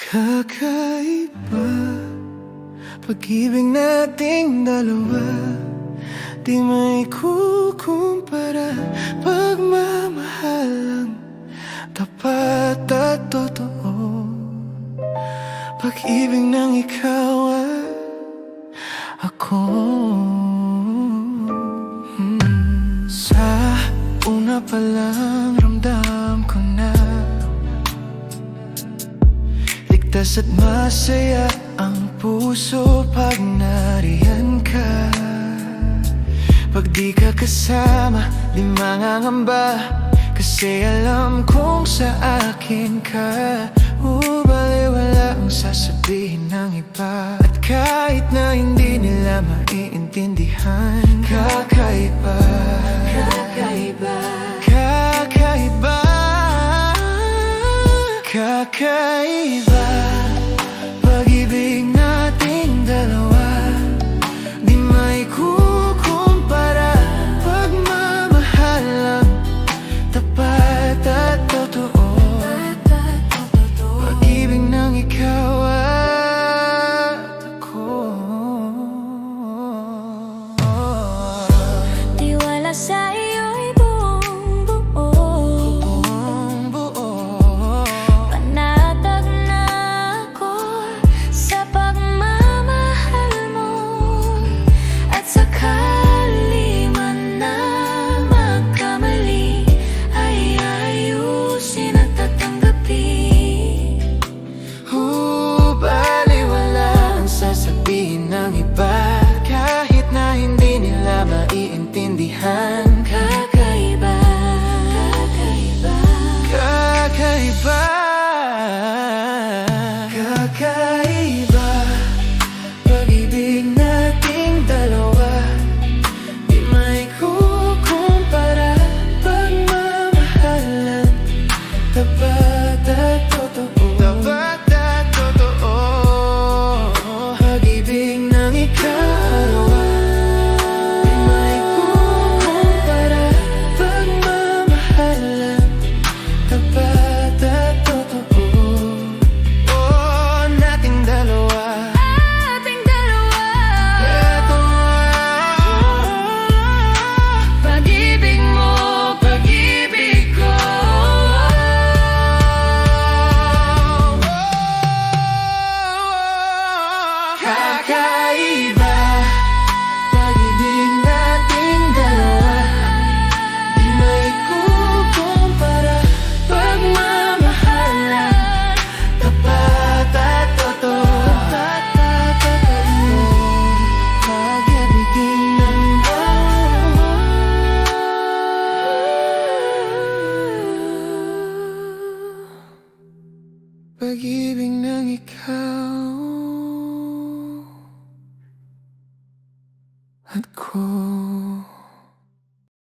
Kakaiba pag-ibig nating dalawa, di may kukumpara. Pagmamahalang tapat at totoo, pag-ibig ng ikaw at ako. Sa una pa lang ramdam ko na ligtas at masaya ang puso pag nariyan ka. Pag di ka kasama, di mangangamba, kasi alam kong sa akin ka. Baliwala ang sasabihin ng iba, at kahit na hindi nila maiintindihan. Kakaiba, kakaiba, kakaiba, kakaiba. Pag-ibig nating dalawa, di may kukumpara. Pagmamahalang tapat at totoo, pag-ibig ng ikaw at ako. Tiwala sa iyo'y buong buo, Buong buo. panatag na ako sa pagmamahal mo. At sakali man na magkamali, ay ayusin at tatanggapin. Baliwala ang sasabihin ng iba, kahit na hindi nila maiintindihan. Kakaiba, kakaiba, Kakaiba, kakaiba. Pag-ibig nating dalawa, di may kukumpara. Pagmamahalan tapat at totoo, tapat at totoo. Pag-ibig ng ikaw, di may kukumpara. Pagmamahalan tapat at totoo. Oh, nating dalawa, ating dalawa. eto Pag-ibig mo, pag-ibig ko. kakaiba. Pag-ibig nating dalawa, di may kukumpara. Pagmamahalan tapat at totoo, tapat at totoo. Pag-ibig ng pag-ibig ng ikaw at ko.